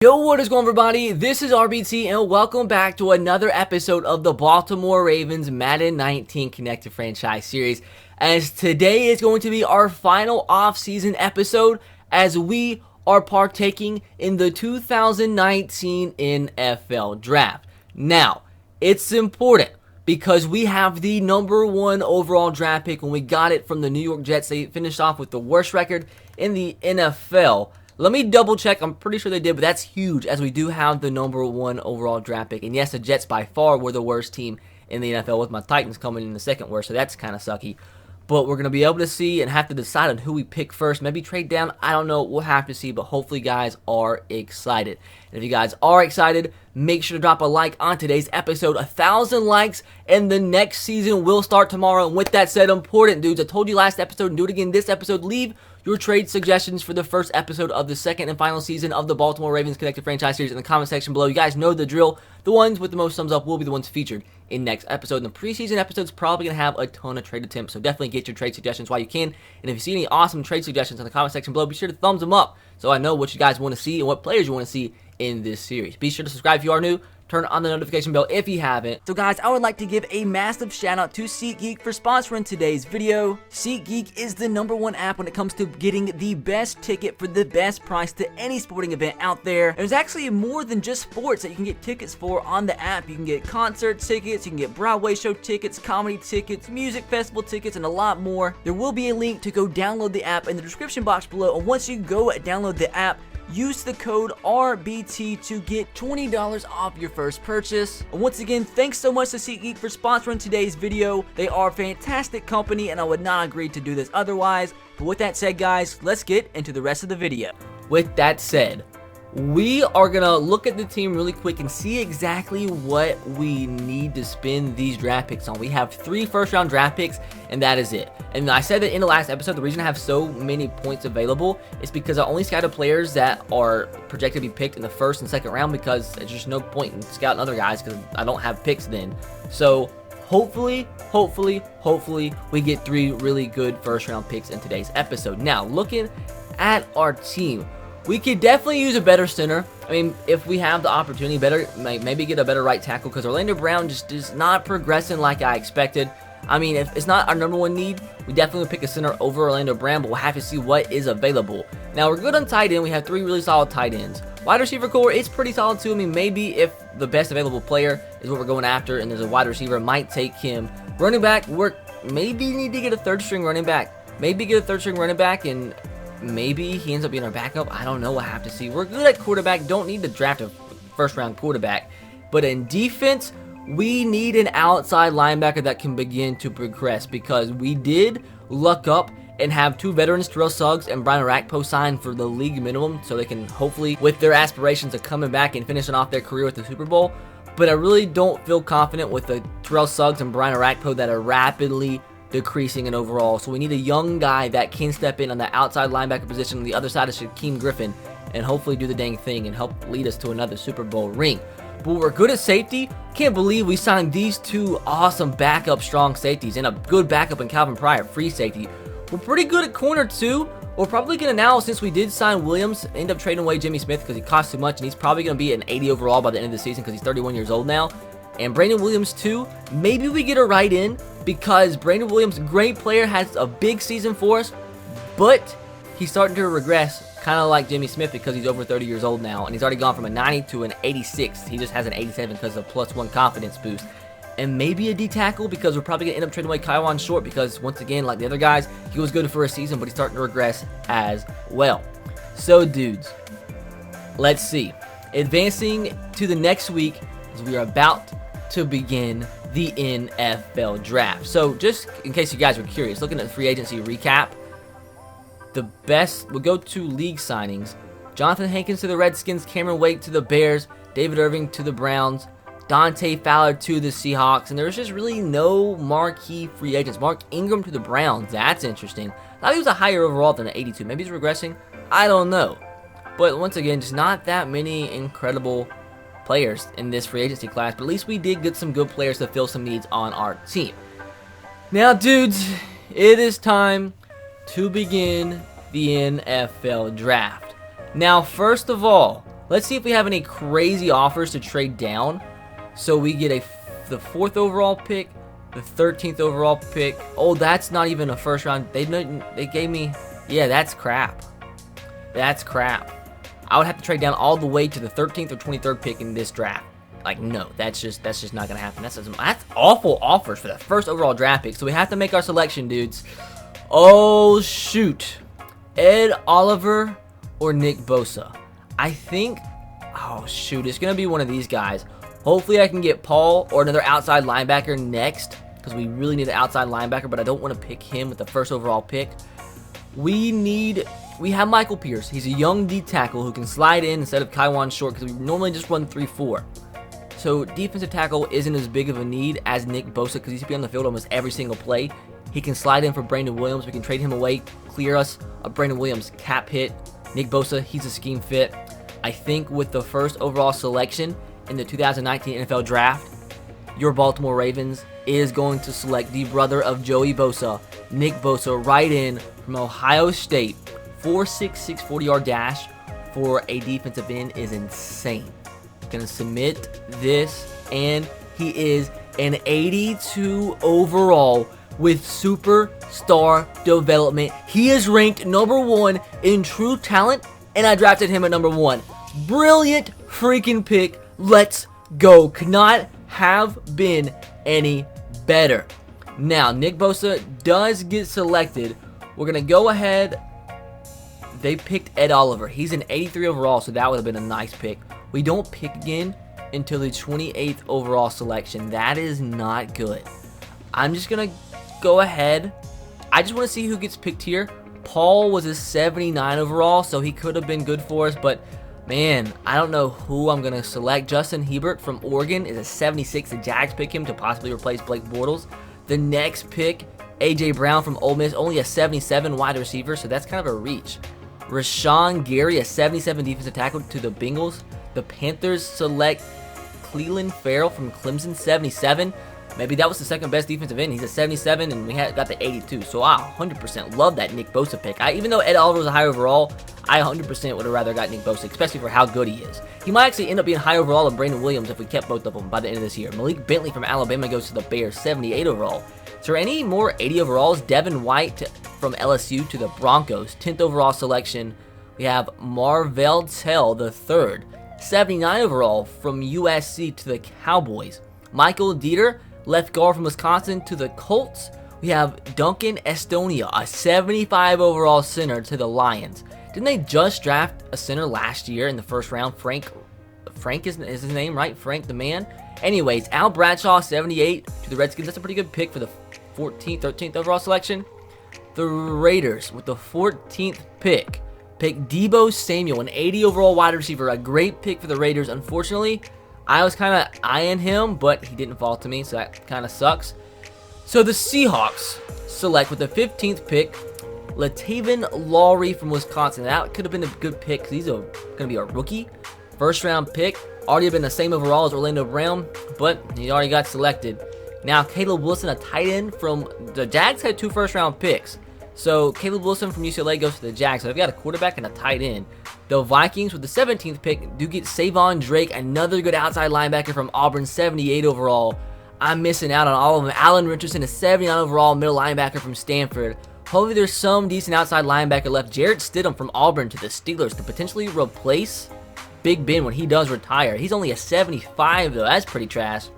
Yo, what is going on, everybody? This is RBT and welcome back to another episode of the Baltimore Ravens Madden 19 Connected Franchise Series, as today is going to be our final off-season episode as we are partaking in the 2019 NFL Draft. Now, it's important because we have the #1 overall draft pick when we got it from the New York Jets. They finished off with the worst record in the NFL. Let me double check. I'm pretty sure they did, but that's huge as we do have the #1 overall draft pick. And yes, the Jets by far were the worst team in the NFL with my Titans coming in the second worst, so that's kind of sucky. But we're going to be able to see and have to decide on who we pick first. Maybe trade down. I don't know. We'll have to see, but hopefully you guys are excited. And if you guys are excited, make sure to drop a like on today's episode. 1,000 likes, and the next season will start tomorrow. And with that said, important dudes, I told you last episode and do it again this episode, leave your trade suggestions for the first episode of the second and final season of the Baltimore Ravens Connected Franchise Series in the comment section below. You guys know the drill. The ones with the most thumbs up will be the ones featured in next episode. And the preseason episode's probably going to have a ton of trade attempts, so definitely get your trade suggestions while you can. And if you see any awesome trade suggestions in the comment section below, be sure to thumbs them up so I know what you guys want to see and what players you want to see in this series. Be sure to subscribe if you are new. Turn on the notification bell if you haven't. So guys, I would like to give a massive shout out to SeatGeek for sponsoring today's video. SeatGeek is the #1 app when it comes to getting the best ticket for the best price to any sporting event out there. There's actually more than just sports that you can get tickets for on the app. You can get concert tickets, you can get Broadway show tickets, comedy tickets, music festival tickets, and a lot more. There will be a link to go download the app in the description box below, and once you go download the app, use the code RBT to get $20 off your first purchase. And once again, thanks so much to SeatGeek for sponsoring today's video. They are a fantastic company, and I would not agree to do this otherwise. But with that said, guys, let's get into the rest of the video. With that said, we are going to look at the team really quick and see exactly what we need to spend these draft picks on. We have 3 first-round draft picks, and that is it. And I said that in the last episode, the reason I have so many points available is because I only scouted players that are projected to be picked in the first and second round, because there's just no point in scouting other guys because I don't have picks then. So hopefully, we get 3 really good first-round picks in today's episode. Now, looking at our team, we could definitely use a better center. I mean, if we have the opportunity, maybe get a better right tackle, because Orlando Brown just is not progressing like I expected. I mean, if it's not our #1 need, we definitely would pick a center over Orlando Brown, but we'll have to see what is available. Now, we're good on tight end. We have 3 really solid tight ends. Wide receiver core, it's pretty solid too. I mean, maybe if the best available player is what we're going after and there's a wide receiver, might take him. Running back, we're maybe need to get a third-string running back. And maybe he ends up being our backup. I don't know. We'll have to see. We're good at quarterback. Don't need to draft a first-round quarterback. But in defense, we need an outside linebacker that can begin to progress, because we did luck up and have 2 veterans, Terrell Suggs and Brian Orakpo, signed for the league minimum, so they can hopefully, with their aspirations of coming back and finishing off their career with the Super Bowl. But I really don't feel confident with the Terrell Suggs and Brian Orakpo that are rapidly decreasing in overall. So we need a young guy that can step in on the outside linebacker position on the other side of Shaquem Griffin and hopefully do the dang thing and help lead us to another Super Bowl ring. But we're good at safety. Can't believe we signed these 2 awesome backup strong safeties and a good backup in Calvin Pryor, free safety. We're pretty good at corner too. We're probably going to now, since we did sign Williams, end up trading away Jimmy Smith because he costs too much, and he's probably going to be an 80 overall by the end of the season because he's 31 years old now. And Brandon Williams too. Maybe we get a right in, because Brandon Williams, great player, has a big season for us, but he's starting to regress, kind of like Jimmy Smith, because he's over 30 years old now, and he's already gone from a 90 to an 86. He just has an 87 because of +1 confidence boost. And maybe a D tackle, because we're probably going to end up trading away Kaiwan Short, because once again, like the other guys, he was good for a season, but he's starting to regress as well. So dudes, let's see. Advancing to the next week, as we are about to begin the NFL Draft. So just in case you guys were curious, looking at the free agency recap, we'll go to league signings. Jonathan Hankins to the Redskins, Cameron Wake to the Bears, David Irving to the Browns, Dante Fowler to the Seahawks, and there's just really no marquee free agents. Mark Ingram to the Browns, that's interesting. I thought he was a higher overall than an 82. Maybe he's regressing, I don't know. But once again, just not that many incredible players in this free agency class, but at least we did get some good players to fill some needs on our team. Now, dudes, it is time to begin the NFL Draft. Now, first of all, Let's see if we have any crazy offers to trade down. So we get the 4th overall pick, the 13th overall pick. Oh, that's not even a first round. They gave me, yeah, that's crap. That's crap. I would have to trade down all the way to the 13th or 23rd pick in this draft. Like, no, that's just not gonna happen. That's awful offers for the first overall draft pick. So we have to make our selection, dudes. Oh shoot, Ed Oliver or Nick Bosa. I think, oh shoot, it's gonna be one of these guys. Hopefully I can get Paul or another outside linebacker next, because we really need an outside linebacker, but I don't want to pick him with the first overall pick. We have Michael Pierce. He's a young D tackle who can slide in instead of Kaiwan Short, because we normally just run 3-4. So defensive tackle isn't as big of a need as Nick Bosa, because he's to be on the field almost every single play. He can slide in for Brandon Williams. We can trade him away, clear us a Brandon Williams cap hit. Nick Bosa, he's a scheme fit. I think with the first overall selection in the 2019 NFL Draft, your Baltimore Ravens is going to select the brother of Joey Bosa, Nick Bosa, right in from Ohio State. 4.66 40-yard dash for a defensive end is insane. Gonna submit this, and he is an 82 overall with superstar development. He is ranked number 1 in true talent, and I drafted him at number 1. Brilliant freaking pick. Let's go. Could not have been any better. Now, Nick Bosa does get selected. We're going to go ahead. They picked Ed Oliver. He's an 83 overall, so that would have been a nice pick. We don't pick again until the 28th overall selection. That is not good. I'm just going to go ahead. I just want to see who gets picked here. Paul was a 79 overall, so he could have been good for us, but man, I don't know who I'm going to select. Justin Hebert from Oregon is a 76. The Jags pick him to possibly replace Blake Bortles. The next pick, A.J. Brown from Ole Miss, only a 77 wide receiver, so that's kind of a reach. Rashawn Gary, a 77 defensive tackle to the Bengals. The Panthers select Cleveland Farrell from Clemson, 77. Maybe that was the second best defensive end. He's a 77, and we got the 82. So I 100% love that Nick Bosa pick. Even though Ed Oliver was a high overall, I 100% would have rather got Nick Bosa, especially for how good he is. He might actually end up being high overall than Brandon Williams if we kept both of them by the end of this year. Malik Bentley from Alabama goes to the Bears, 78 overall. Is there any more 80 overalls? Devin White from LSU to the Broncos, 10th overall selection. We have Marvell Tell the third, 79 overall from USC to the Cowboys. Michael Dieter, left guard from Wisconsin to the Colts. We have Duncan Estonia, a 75 overall center to the Lions. Didn't they just draft a center last year in the first round? Frank is his name, right? Frank the man. Anyways, Al Bradshaw, 78 to the Redskins. That's a pretty good pick for the 14th, 13th overall selection. The Raiders with the 14th pick Deebo Samuel, an 80 overall wide receiver. A great pick for the Raiders. Unfortunately, I was kind of eyeing him, but he didn't fall to me, so that kind of sucks. So the Seahawks select with the 15th pick Latavian Lowry from Wisconsin. That could have been a good pick because he's going to be a rookie. First round pick. Already been the same overall as Orlando Brown, but he already got selected. Now Caleb Wilson, a tight end from the Jags, had 2 first round picks. So Caleb Wilson from UCLA goes to the Jags. So they've got a quarterback and a tight end. The Vikings with the 17th pick do get Savon Drake, another good outside linebacker from Auburn, 78 overall. I'm missing out on all of them. Allen Richardson, a 79 overall middle linebacker from Stanford. Hopefully there's some decent outside linebacker left. Jarrett Stidham from Auburn to the Steelers to potentially replace Big Ben when he does retire. He's only a 75 though. That's pretty trash.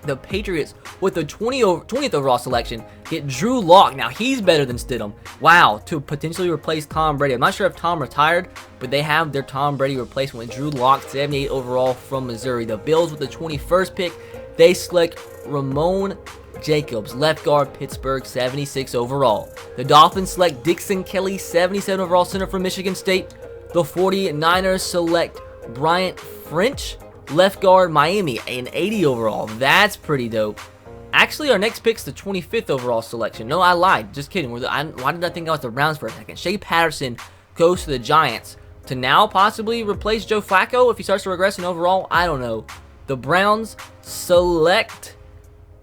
The Patriots with the 20th overall selection get Drew Lock. Now he's better than Stidham. Wow, to potentially replace Tom Brady. I'm not sure if Tom retired, but they have their Tom Brady replacement with Drew Lock, 78 overall from Missouri. The Bills with the 21st pick, they select Ramon Jacobs, left guard, Pittsburgh, 76 overall. The Dolphins select Dixon Kelly, 77 overall center from Michigan State. The 49ers select Bryant French, left guard, Miami, an 80 overall. That's pretty dope. Actually, our next pick's the 25th overall selection. No, I lied. Just kidding. Why did I think I was the Browns for a second? Shea Patterson goes to the Giants to now possibly replace Joe Flacco if he starts to regress in overall. I don't know. The Browns select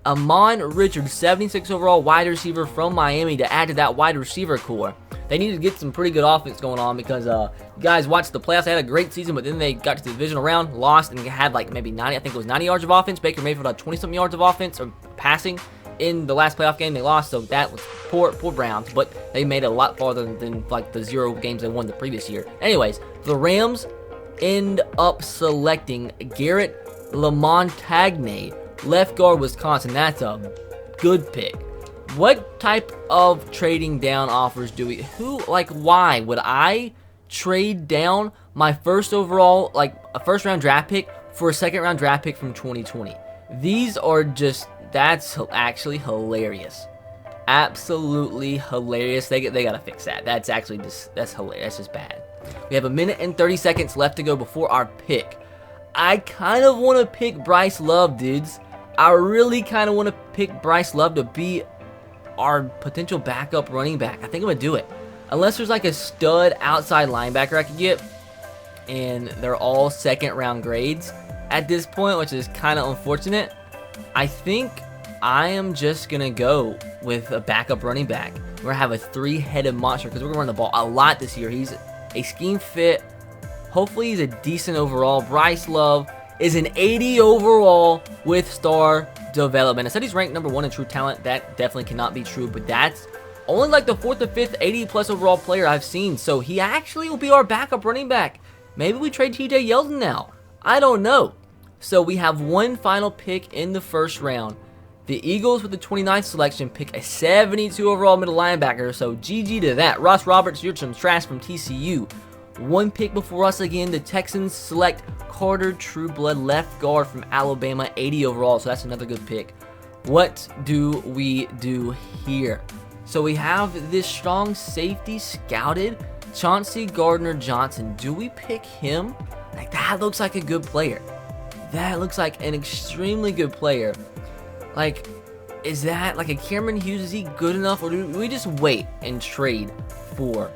Amon Richards, 76 overall wide receiver from Miami to add to that wide receiver core. They need to get some pretty good offense going on because you guys watched the playoffs. They had a great season, but then they got to the divisional round, lost, and had like maybe 90, I think it was 90 yards of offense. Baker Mayfield had 20-something yards of offense or passing in the last playoff game. They lost, so that was poor Browns, but they made it a lot farther than like the 0 games they won the previous year. Anyways, the Rams end up selecting Garrett Lamontagne, left guard, Wisconsin. That's a good pick. What type of trading down offers do we, why would I trade down my first overall, like a first round draft pick for a second round draft pick from 2020? These are just, that's actually hilarious. Absolutely hilarious. They gotta fix that. That's actually just, that's hilarious. That's just bad. We have 1 minute and 30 seconds left to go before our pick. I kind of want to pick Bryce Love, dudes. I really kind of want to pick Bryce Love to be our potential backup running back. I think I'm going to do it. Unless there's like a stud outside linebacker I could get. And they're all second round grades at this point, which is kind of unfortunate. I think I am just going to go with a backup running back. We're going to have a 3-headed monster because we're going to run the ball a lot this year. He's a scheme fit. Hopefully he's a decent overall. Bryce Love is an 80 overall with star development. I said he's ranked number 1 in true talent. That definitely cannot be true, but that's only like the 4th or 5th 80 plus overall player I've seen. So he actually will be our backup running back. Maybe we trade TJ Yeldon now. I don't know. So we have one final pick in the first round. The Eagles with the 29th selection pick a 72 overall middle linebacker. So GG to that. Ross Roberts, you're some trash from TCU. One pick before us again, the Texans select Carter Trueblood, left guard from Alabama, 80 overall, so that's another good pick. What do we do here? So we have this strong safety scouted, Chauncey Gardner-Johnson. Do we pick him? Like, that looks like a good player. That looks like an extremely good player. Like, is that like a Cameron Hughes? Is he good enough, or do we just wait and trade for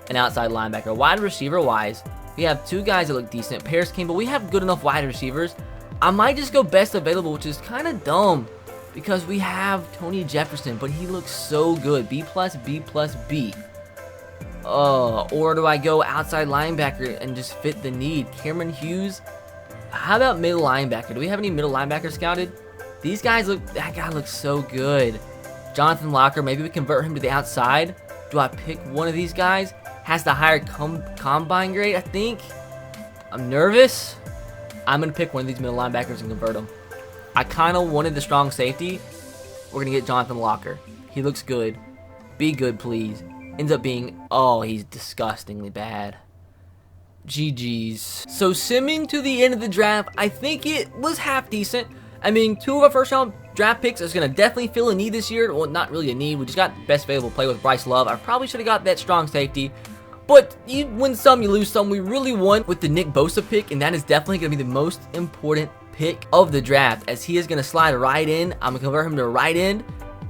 an outside linebacker? Wide receiver wise, we have 2 guys that look decent. Paris Campbell, we have good enough wide receivers. I might just go best available, which is kind of dumb because we have Tony Jefferson, but he looks so good. B+, B+, B. Or do I go outside linebacker and just fit the need? Cameron Hughes. How about middle linebacker? Do we have any middle linebacker scouted? These guys look, that guy looks so good. Jonathan Locker, maybe we convert him to the outside. Do I pick one of these guys? Has the higher combine grade, I think. I'm nervous. I'm going to pick one of these middle linebackers and convert them. I kind of wanted the strong safety. We're going to get Jonathan Locker. He looks good. Be good, please. Ends up being, oh, he's disgustingly bad. GG's. So simming to the end of the draft, I think it was half decent. I mean, 2 of our first round draft picks is going to definitely fill a need this year. Well, not really a need. We just got best available play with Bryce Love. I probably should have got that strong safety. But you win some, you lose some. We really won with the Nick Bosa pick, and that is definitely going to be the most important pick of the draft, as he is going to slide right in. I'm going to convert him to right end.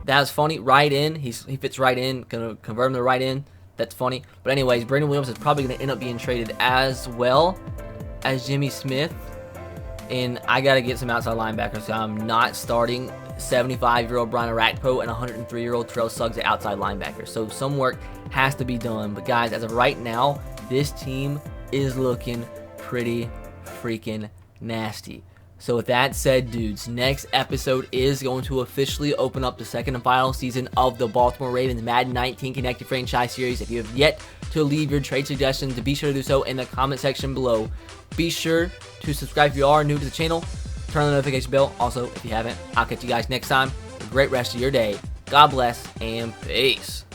That was funny. Right in. He fits right in. Going to convert him to right end. That's funny. But anyways, Brandon Williams is probably going to end up being traded as well as Jimmy Smith. And I got to get some outside linebackers, so I'm not starting 75-year-old Brian Orakpo and 103-year-old Terrell Suggs at outside linebackers. So some work has to be done. But guys, as of right now, this team is looking pretty freaking nasty. So with that said, dudes, next episode is going to officially open up the second and final season of the Baltimore Ravens Madden 19 Connected Franchise Series. If you have yet to leave your trade suggestions, be sure to do so in the comment section below. Be sure to subscribe if you are new to the channel. Turn on the notification bell. Also, if you haven't, I'll catch you guys next time. Have a great rest of your day. God bless and peace.